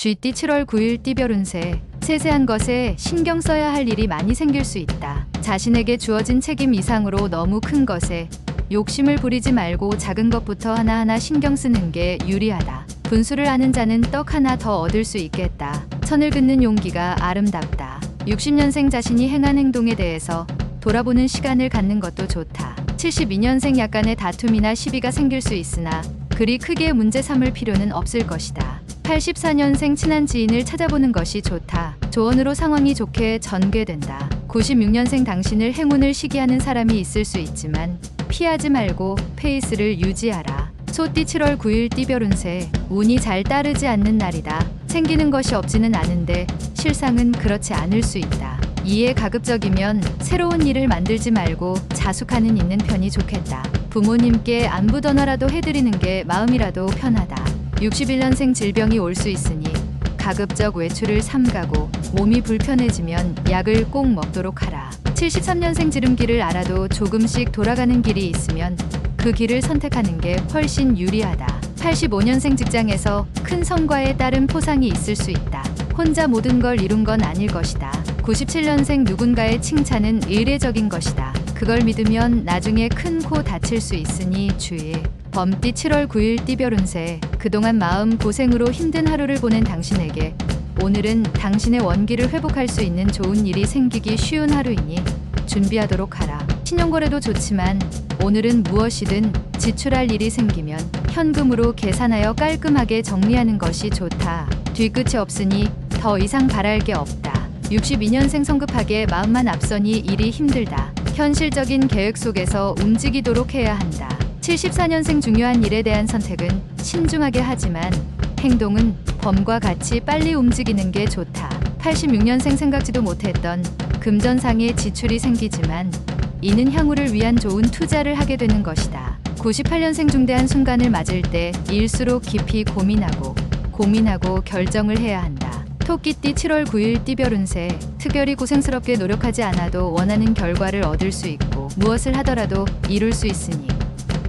쥐띠 7월 9일 띠별 운세. 세세한 것에 신경 써야 할 일이 많이 생길 수 있다. 자신에게 주어진 책임 이상으로 너무 큰 것에 욕심을 부리지 말고 작은 것부터 하나하나 신경 쓰는 게 유리하다. 분수를 아는 자는 떡 하나 더 얻을 수 있겠다. 선을 긋는 용기가 아름답다. 60년생 자신이 행한 행동에 대해서 돌아보는 시간을 갖는 것도 좋다. 72년생 약간의 다툼이나 시비가 생길 수 있으나 그리 크게 문제 삼을 필요는 없을 것이다. 84년생 친한 지인을 찾아보는 것이 좋다. 조언으로 상황이 좋게 전개된다. 96년생 당신을 행운을 시기하는 사람이 있을 수 있지만 피하지 말고 페이스를 유지하라. 소띠 7월 9일 띠별 운세. 운이 잘 따르지 않는 날이다. 생기는 것이 없지는 않은데 실상은 그렇지 않을 수 있다. 이에 가급적이면 새로운 일을 만들지 말고 자숙하는 있는 편이 좋겠다. 부모님께 안부 전화라도 해드리는 게 마음이라도 편하다. 61년생 질병이 올 수 있으니 가급적 외출을 삼가고 몸이 불편해지면 약을 꼭 먹도록 하라. 73년생 지름길을 알아도 조금씩 돌아가는 길이 있으면 그 길을 선택하는 게 훨씬 유리하다. 85년생 직장에서 큰 성과에 따른 포상이 있을 수 있다. 혼자 모든 걸 이룬 건 아닐 것이다. 97년생 누군가의 칭찬은 의례적인 것이다. 그걸 믿으면 나중에 큰 코 다칠 수 있으니 주의. 범띠 7월 9일 띠별 운세. 그동안 마음 고생으로 힘든 하루를 보낸 당신에게 오늘은 당신의 원기를 회복할 수 있는 좋은 일이 생기기 쉬운 하루이니 준비하도록 하라. 신용거래도 좋지만 오늘은 무엇이든 지출할 일이 생기면 현금으로 계산하여 깔끔하게 정리하는 것이 좋다. 뒤끝이 없으니 더 이상 바랄 게 없다. 62년생 성급하게 마음만 앞서니 일이 힘들다. 현실적인 계획 속에서 움직이도록 해야 한다. 74년생 중요한 일에 대한 선택은 신중하게 하지만 행동은 범과 같이 빨리 움직이는 게 좋다. 86년생 생각지도 못했던 금전상의 지출이 생기지만 이는 향후를 위한 좋은 투자를 하게 되는 것이다. 98년생 중대한 순간을 맞을 때 일수록 깊이 고민하고 결정을 해야 한다. 토끼띠 7월 9일 띠별 운세. 특별히 고생스럽게 노력하지 않아도 원하는 결과를 얻을 수 있고 무엇을 하더라도 이룰 수 있으니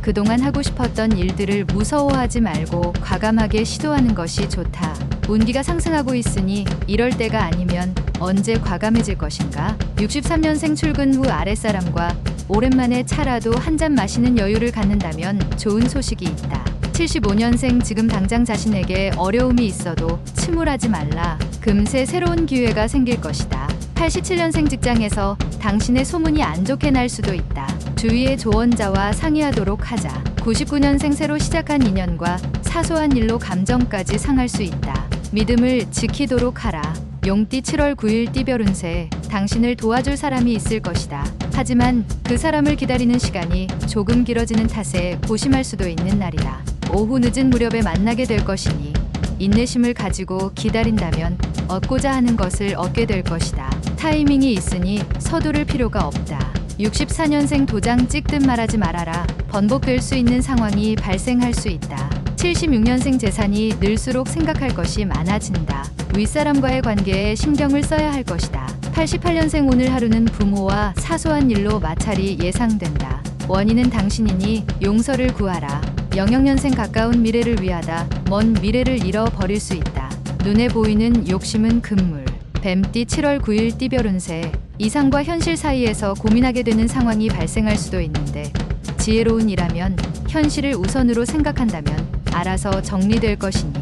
그동안 하고 싶었던 일들을 무서워하지 말고 과감하게 시도하는 것이 좋다. 운기가 상승하고 있으니 이럴 때가 아니면 언제 과감해질 것인가? 63년생 출근 후 아랫사람과 오랜만에 차라도 한 잔 마시는 여유를 갖는다면 좋은 소식이 있다. 75년생 지금 당장 자신에게 어려움이 있어도 침울하지 말라. 금세 새로운 기회가 생길 것이다. 87년생 직장에서 당신의 소문이 안 좋게 날 수도 있다. 주위의 조언자와 상의하도록 하자. 99년생 새로 시작한 인연과 사소한 일로 감정까지 상할 수 있다. 믿음을 지키도록 하라. 용띠 7월 9일 띠별 운세. 당신을 도와줄 사람이 있을 것이다. 하지만 그 사람을 기다리는 시간이 조금 길어지는 탓에 고심할 수도 있는 날이다. 오후 늦은 무렵에 만나게 될 것이니 인내심을 가지고 기다린다면 얻고자 하는 것을 얻게 될 것이다. 타이밍이 있으니 서두를 필요가 없다. 64년생 도장 찍듯 말하지 말아라. 번복될 수 있는 상황이 발생할 수 있다. 76년생 재산이 늘수록 생각할 것이 많아진다. 윗사람과의 관계에 신경을 써야 할 것이다. 88년생 오늘 하루는 부모와 사소한 일로 마찰이 예상된다. 원인은 당신이니 용서를 구하라. 00년생 가까운 미래를 위하다 먼 미래를 잃어버릴 수 있다. 눈에 보이는 욕심은 금물. 뱀띠 7월 9일 띠별 운세. 이상과 현실 사이에서 고민하게 되는 상황이 발생할 수도 있는데 지혜로운 일하면 현실을 우선으로 생각한다면 알아서 정리될 것이니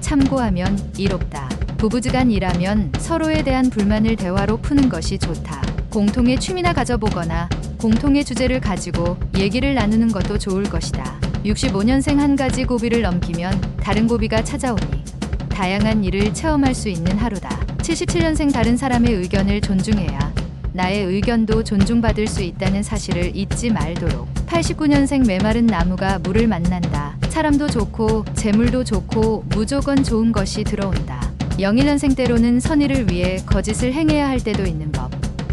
참고하면 이롭다. 부부지간 일하면 서로에 대한 불만을 대화로 푸는 것이 좋다. 공통의 취미나 가져보거나 공통의 주제를 가지고 얘기를 나누는 것도 좋을 것이다. 65년생 한 가지 고비를 넘기면 다른 고비가 찾아오니 다양한 일을 체험할 수 있는 하루다. 77년생 다른 사람의 의견을 존중해야 나의 의견도 존중받을 수 있다는 사실을 잊지 말도록. 89년생 메마른 나무가 물을 만난다. 사람도 좋고 재물도 좋고 무조건 좋은 것이 들어온다. 01년생 때로는 선의를 위해 거짓을 행해야 할 때도 있는 법.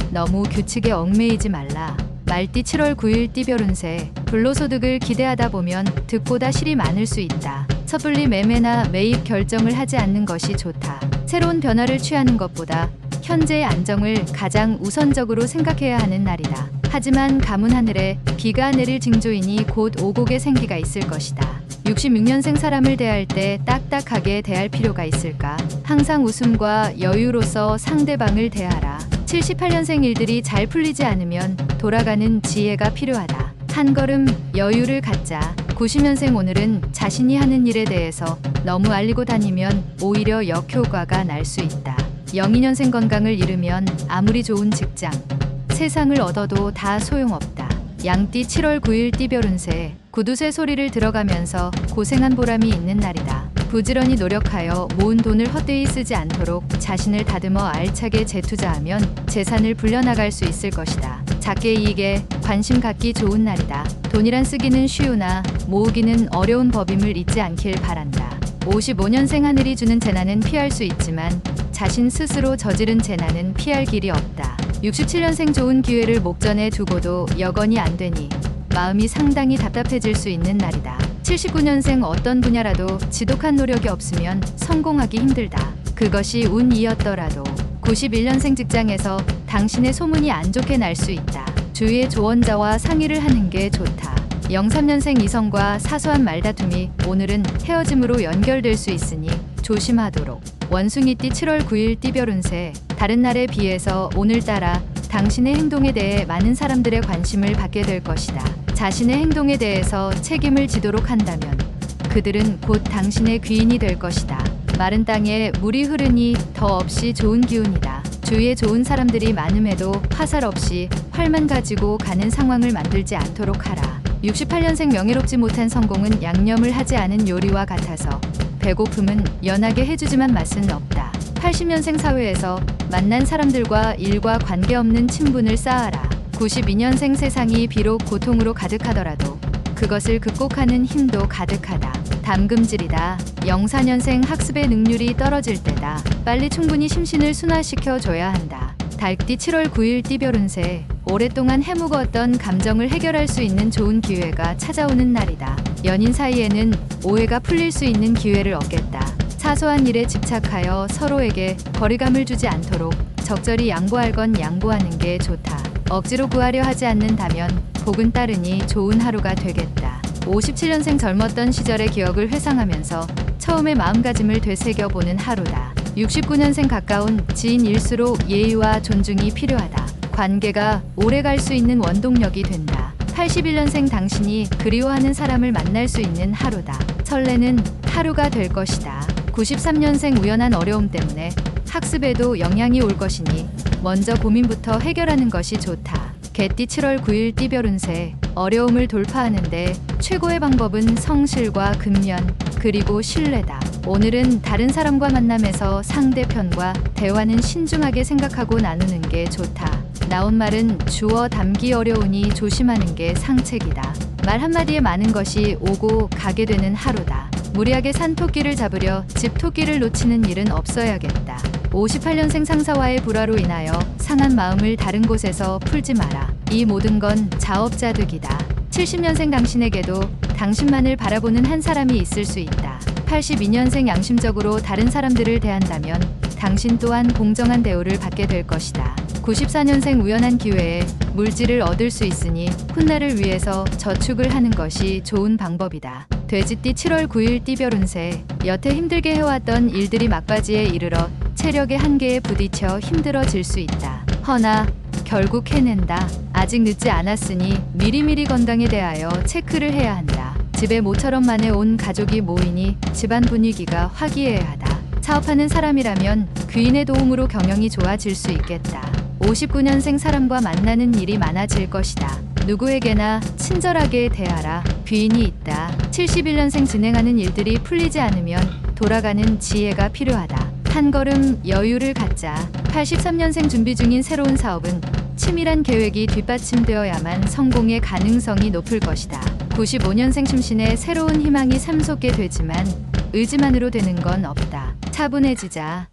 너무 규칙에 얽매이지 말라. 말띠 7월 9일 띠별 운세. 불로소득을 기대하다 보면 득보다 실이 많을 수 있다. 섣불리 매매나 매입 결정을 하지 않는 것이 좋다. 새로운 변화를 취하는 것보다 현재의 안정을 가장 우선적으로 생각해야 하는 날이다. 하지만 가문 하늘에 비가 내릴 징조이니 곧 오곡의 생기가 있을 것이다. 66년생 사람을 대할 때 딱딱하게 대할 필요가 있을까? 항상 웃음과 여유로서 상대방을 대하라. 78년생 일들이 잘 풀리지 않으면 돌아가는 지혜가 필요하다. 한 걸음 여유를 갖자. 90년생 오늘은 자신이 하는 일에 대해서 너무 알리고 다니면 오히려 역효과가 날 수 있다. 02년생 건강을 잃으면 아무리 좋은 직장, 세상을 얻어도 다 소용없다. 양띠 7월 9일 띠별 운세. 구두쇠 소리를 들어가면서 고생한 보람이 있는 날이다. 부지런히 노력하여 모은 돈을 헛되이 쓰지 않도록 자신을 다듬어 알차게 재투자하면 재산을 불려나갈 수 있을 것이다. 작게 이익에 관심 갖기 좋은 날이다. 돈이란 쓰기는 쉬우나 모으기는 어려운 법임을 잊지 않길 바란다. 55년생 하늘이 주는 재난은 피할 수 있지만 자신 스스로 저지른 재난은 피할 길이 없다. 67년생 좋은 기회를 목전에 두고도 여건이 안 되니 마음이 상당히 답답해질 수 있는 날이다. 79년생 어떤 분야라도 지독한 노력이 없으면 성공하기 힘들다. 그것이 운이었더라도 91년생 직장에서 당신의 소문이 안 좋게 날 수 있다. 주위의 조언자와 상의를 하는 게 좋다. 03년생 이성과 사소한 말다툼이 오늘은 헤어짐으로 연결될 수 있으니 조심하도록. 원숭이띠 7월 9일 띠별 운세. 다른 날에 비해서 오늘따라 당신의 행동에 대해 많은 사람들의 관심을 받게 될 것이다. 자신의 행동에 대해서 책임을 지도록 한다면 그들은 곧 당신의 귀인이 될 것이다. 마른 땅에 물이 흐르니 더 없이 좋은 기운이다. 주위에 좋은 사람들이 많음에도 화살 없이 활만 가지고 가는 상황을 만들지 않도록 하라. 68년생 명예롭지 못한 성공은 양념을 하지 않은 요리와 같아서 배고픔은 연하게 해주지만 맛은 없다. 80년생 사회에서 만난 사람들과 일과 관계없는 친분을 쌓아라. 92년생 세상이 비록 고통으로 가득하더라도 그것을 극복하는 힘도 가득하다. 담금질이다. 04년생 학습의 능률이 떨어질 때다. 빨리 충분히 심신을 순화시켜 줘야 한다. 달띠 7월 9일 띠별 운세. 오랫동안 해묵었던 감정을 해결할 수 있는 좋은 기회가 찾아오는 날이다. 연인 사이에는 오해가 풀릴 수 있는 기회를 얻겠다. 사소한 일에 집착하여 서로에게 거리감을 주지 않도록 적절히 양보할 건 양보하는 게 좋다. 억지로 구하려 하지 않는다면 복은 따르니 좋은 하루가 되겠다. 57년생 젊었던 시절의 기억을 회상하면서 처음의 마음가짐을 되새겨보는 하루다. 69년생 가까운 지인일수록 예의와 존중이 필요하다. 관계가 오래 갈 수 있는 원동력이 된다. 81년생 당신이 그리워하는 사람을 만날 수 있는 하루다. 설레는 하루가 될 것이다. 93년생 우연한 어려움 때문에 학습에도 영향이 올 것이니 먼저 고민부터 해결하는 것이 좋다. 개띠 7월 9일 띠별 운세. 어려움을 돌파하는데 최고의 방법은 성실과 근면 그리고 신뢰다. 오늘은 다른 사람과 만남에서 상대편과 대화는 신중하게 생각하고 나누는 게 좋다. 나온 말은 주워 담기 어려우니 조심하는 게 상책이다. 말 한마디에 많은 것이 오고 가게 되는 하루다. 무리하게 산 토끼를 잡으려 집 토끼를 놓치는 일은 없어야겠다. 58년생 상사와의 불화로 인하여 상한 마음을 다른 곳에서 풀지 마라. 이 모든 건 자업자득이다. 70년생 당신에게도 당신만을 바라보는 한 사람이 있을 수 있다. 82년생 양심적으로 다른 사람들을 대한다면 당신 또한 공정한 대우를 받게 될 것이다. 94년생 우연한 기회에 물질을 얻을 수 있으니 훗날을 위해서 저축을 하는 것이 좋은 방법이다. 돼지띠 7월 9일 띠별 운세. 여태 힘들게 해왔던 일들이 막바지에 이르러 체력의 한계에 부딪혀 힘들어질 수 있다. 허나 결국 해낸다. 아직 늦지 않았으니 미리미리 건강에 대하여 체크를 해야 한다. 집에 모처럼 만에 온 가족이 모이니 집안 분위기가 화기애애하다. 사업하는 사람이라면 귀인의 도움으로 경영이 좋아질 수 있겠다. 59년생 사람과 만나는 일이 많아질 것이다. 누구에게나 친절하게 대하라. 귀인이 있다. 71년생 진행하는 일들이 풀리지 않으면 돌아가는 지혜가 필요하다. 한 걸음 여유를 갖자. 83년생 준비 중인 새로운 사업은 치밀한 계획이 뒷받침되어야만 성공의 가능성이 높을 것이다. 95년생 심신에 새로운 희망이 샘솟게 되지만 의지만으로 되는 건 없다. 차분해지자.